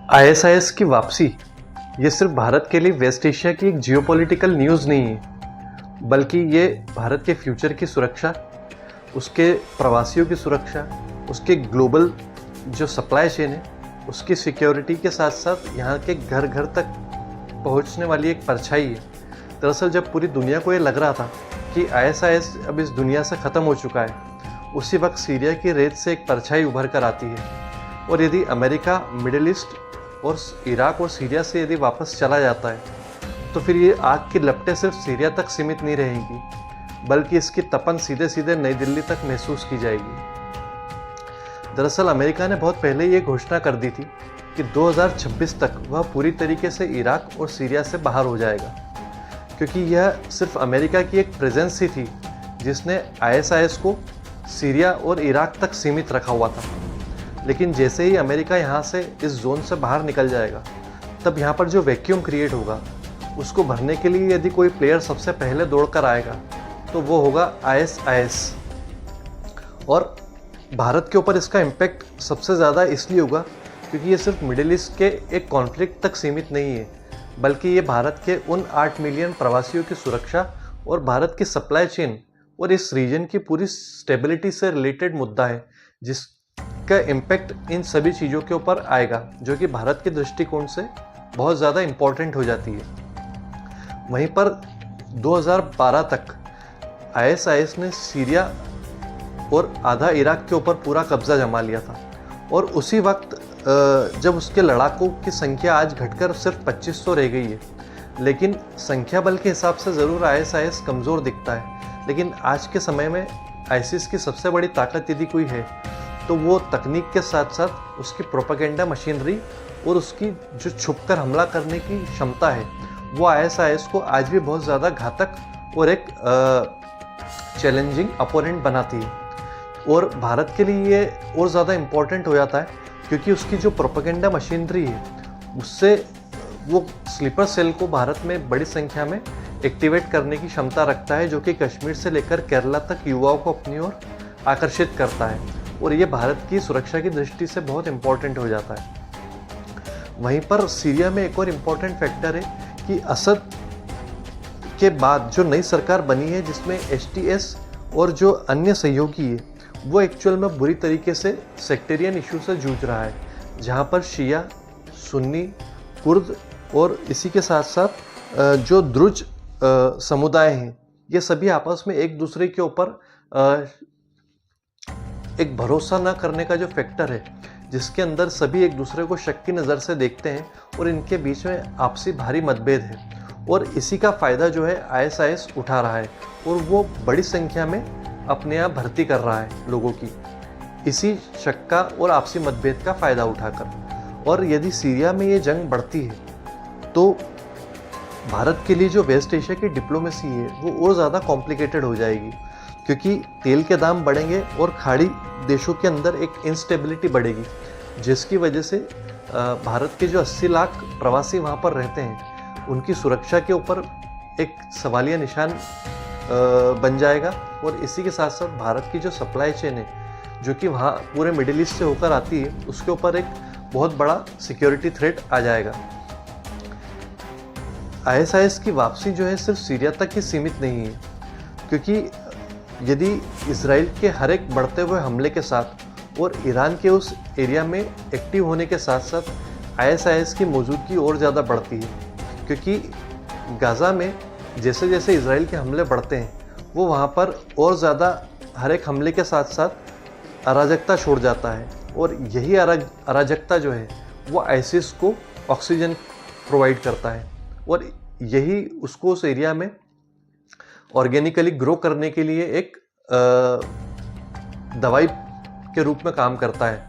ISIS की वापसी ये सिर्फ भारत के लिए वेस्ट एशिया की एक जियोपॉलिटिकल न्यूज़ नहीं है, बल्कि ये भारत के फ्यूचर की सुरक्षा, उसके प्रवासियों की सुरक्षा, उसके ग्लोबल जो सप्लाई चेन है उसकी सिक्योरिटी के साथ साथ यहाँ के घर घर तक पहुँचने वाली एक परछाई है। दरअसल जब पूरी दुनिया को ये लग रहा था कि आईएसआईएस अब इस दुनिया से ख़त्म हो चुका है, उसी वक्त सीरिया की रेत से एक परछाई उभर कर आती है। और यदि अमेरिका मिडिल ईस्ट और इराक और सीरिया से यदि वापस चला जाता है तो फिर ये आग की लपटें सिर्फ सीरिया तक सीमित नहीं रहेंगी, बल्कि इसकी तपन सीधे सीधे नई दिल्ली तक महसूस की जाएगी। दरअसल अमेरिका ने बहुत पहले ये घोषणा कर दी थी कि 2026 तक वह पूरी तरीके से इराक और सीरिया से बाहर हो जाएगा, क्योंकि यह सिर्फ अमेरिका की एक प्रेजेंस ही थी जिसने आईएसआईएस को सीरिया और इराक तक सीमित रखा हुआ था। लेकिन जैसे ही अमेरिका यहाँ से इस जोन से बाहर निकल जाएगा, तब यहाँ पर जो वैक्यूम क्रिएट होगा उसको भरने के लिए यदि कोई प्लेयर सबसे पहले दौड़कर आएगा तो वो होगा आईएसआईएस। और भारत के ऊपर इसका इम्पैक्ट सबसे ज़्यादा इसलिए होगा क्योंकि ये सिर्फ मिडिल ईस्ट के एक कॉन्फ्लिक्ट तक सीमित नहीं है, बल्कि ये भारत के उन 8 मिलियन प्रवासियों की सुरक्षा और भारत की सप्लाई चेन और इस रीजन की पूरी स्टेबिलिटी से रिलेटेड मुद्दा है, जिसका इम्पैक्ट इन सभी चीज़ों के ऊपर आएगा, जो कि भारत के दृष्टिकोण से बहुत ज़्यादा इम्पॉर्टेंट हो जाती है। वहीं पर 2012 तक आईएसआईएस ने सीरिया और आधा इराक के ऊपर पूरा कब्जा जमा लिया था, और उसी वक्त जब उसके लड़ाकों की संख्या आज घटकर सिर्फ 2500 रह गई है। लेकिन संख्या बल के हिसाब से ज़रूर आईएसआईएस कमज़ोर दिखता है, लेकिन आज के समय में आईसिस की सबसे बड़ी ताकत यदि कोई है तो वो तकनीक के साथ साथ उसकी प्रोपेगेंडा मशीनरी और उसकी जो छुपकर हमला करने की क्षमता है, वो आईएसआईएस को आज भी बहुत ज़्यादा घातक और एक चैलेंजिंग अपोनेंट बनाती है। और भारत के लिए ये और ज़्यादा इम्पोर्टेंट हो जाता है क्योंकि उसकी जो प्रोपेगेंडा मशीनरी है उससे वो स्लीपर सेल को भारत में बड़ी संख्या में एक्टिवेट करने की क्षमता रखता है, जो कि कश्मीर से लेकर केरला तक युवाओं को अपनी ओर आकर्षित करता है, और ये भारत की सुरक्षा की दृष्टि से बहुत इम्पोर्टेंट हो जाता है। वहीं पर सीरिया में एक और इम्पोर्टेंट फैक्टर है कि असद के बाद जो नई सरकार बनी है जिसमें एचटीएस और जो अन्य सहयोगी है वो एक्चुअल में बुरी तरीके से सेक्टेरियन इशू से जूझ रहा है, जहाँ पर शिया, सुन्नी, कुर्द और इसी के साथ साथ जो द्रुज समुदाय हैं, ये सभी आपस में एक दूसरे के ऊपर एक भरोसा न करने का जो फैक्टर है, जिसके अंदर सभी एक दूसरे को शक की नज़र से देखते हैं और इनके बीच में आपसी भारी मतभेद है, और इसी का फ़ायदा जो है आईएसआईएस उठा रहा है और वो बड़ी संख्या में अपने यहाँ भर्ती कर रहा है लोगों की, इसी शक का और आपसी मतभेद का फ़ायदा उठाकर। और यदि सीरिया में ये जंग बढ़ती है तो भारत के लिए जो वेस्ट एशिया की डिप्लोमेसी है वो और ज़्यादा कॉम्प्लिकेटेड हो जाएगी, क्योंकि तेल के दाम बढ़ेंगे और खाड़ी देशों के अंदर एक इंस्टेबिलिटी बढ़ेगी, जिसकी वजह से भारत के जो 80 लाख प्रवासी वहाँ पर रहते हैं उनकी सुरक्षा के ऊपर एक सवालिया निशान बन जाएगा। और इसी के साथ साथ भारत की जो सप्लाई चेन है जो कि वहाँ पूरे मिडिल ईस्ट से होकर आती है, उसके ऊपर एक बहुत बड़ा सिक्योरिटी थ्रेट आ जाएगा। आईएसआईएस की वापसी जो है सिर्फ सीरिया तक ही सीमित नहीं है, क्योंकि यदि इसराइल के हर एक बढ़ते हुए हमले के साथ और ईरान के उस एरिया में एक्टिव होने के साथ साथ आईएसआईएस की मौजूदगी और ज़्यादा बढ़ती है, क्योंकि गाज़ा में जैसे जैसे इसराइल के हमले बढ़ते हैं वो वहाँ पर और ज़्यादा हर एक हमले के साथ साथ अराजकता छोड़ जाता है, और यही अराजकता जो है वो आईसिस को ऑक्सीजन प्रोवाइड करता है, और यही उसको उस एरिया में ऑर्गेनिकली ग्रो करने के लिए एक दवाई के रूप में काम करता है।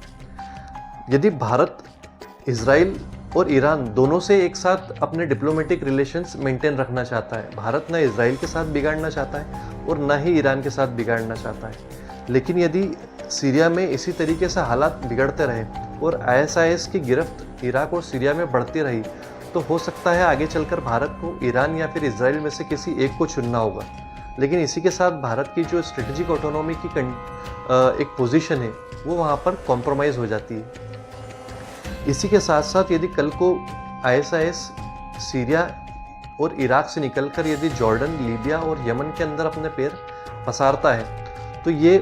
यदि भारत, इजराइल और ईरान दोनों से एक साथ अपने डिप्लोमेटिक रिलेशंस मेंटेन रखना चाहता है, भारत ना इजराइल के साथ बिगाड़ना चाहता है और ना ही ईरान के साथ बिगाड़ना चाहता है, लेकिन यदि सीरिया में इसी तरीके से हालात बिगड़ते रहे और आईएसआईएस की गिरफ्त इराक और सीरिया में बढ़ती रही तो हो सकता है आगे चलकर भारत को ईरान या फिर इजराइल में से किसी एक को चुनना होगा, लेकिन इसी के साथ भारत की जो स्ट्रेटेजिक ऑटोनॉमी की एक पोजीशन है वो वहाँ पर कॉम्प्रोमाइज़ हो जाती है। इसी के साथ साथ यदि कल को आईएसआईएस सीरिया और इराक से निकलकर यदि जॉर्डन, लीबिया और यमन के अंदर अपने पैर पसारता है तो ये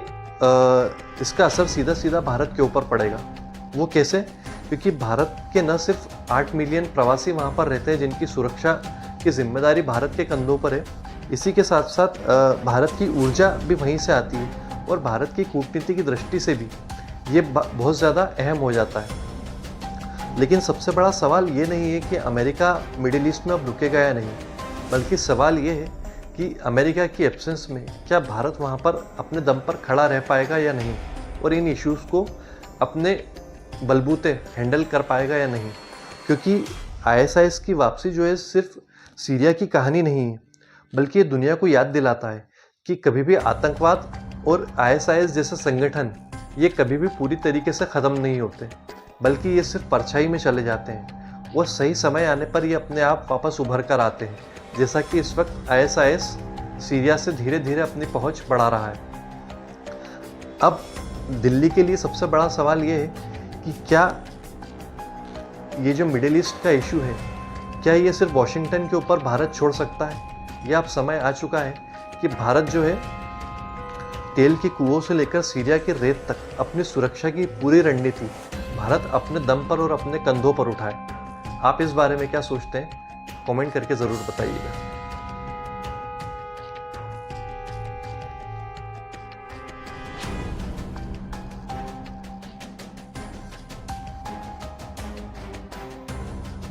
इसका असर सीधा सीधा भारत के ऊपर पड़ेगा। वो कैसे? क्योंकि भारत के न सिर्फ 8 मिलियन प्रवासी वहाँ पर रहते हैं जिनकी सुरक्षा की जिम्मेदारी भारत के कंधों पर है, इसी के साथ साथ भारत की ऊर्जा भी वहीं से आती है और भारत की कूटनीति की दृष्टि से भी ये बहुत ज़्यादा अहम हो जाता है। लेकिन सबसे बड़ा सवाल ये नहीं है कि अमेरिका मिडिल ईस्ट में अब रुकेगा या नहीं, बल्कि सवाल ये है कि अमेरिका की एब्सेंस में क्या भारत वहाँ पर अपने दम पर खड़ा रह पाएगा या नहीं, और इन इश्यूज़ को अपने बलबूते हैंडल कर पाएगा या नहीं। क्योंकि आईएसआईएस की वापसी जो है सिर्फ सीरिया की कहानी नहीं है, बल्कि ये दुनिया को याद दिलाता है कि कभी भी आतंकवाद और आईएसआईएस जैसे संगठन ये कभी भी पूरी तरीके से ख़त्म नहीं होते, बल्कि ये सिर्फ परछाई में चले जाते हैं और सही समय आने पर ये अपने आप वापस उभर कर आते हैं, जैसा कि इस वक्त आईएसआईएस सीरिया से धीरे धीरे अपनी पहुंच बढ़ा रहा है। अब दिल्ली के लिए सबसे बड़ा सवाल ये है कि क्या ये जो मिडिल ईस्ट का इशू है, क्या ये सिर्फ वॉशिंगटन के ऊपर भारत छोड़ सकता है, या अब समय आ चुका है कि भारत जो है तेल के कुओं से लेकर सीरिया के रेत तक अपनी सुरक्षा की पूरी रणनीति भारत अपने दम पर और अपने कंधों पर उठाए। आप इस बारे में क्या सोचते हैं? कमेंट करके ज़रूर बताइएगा।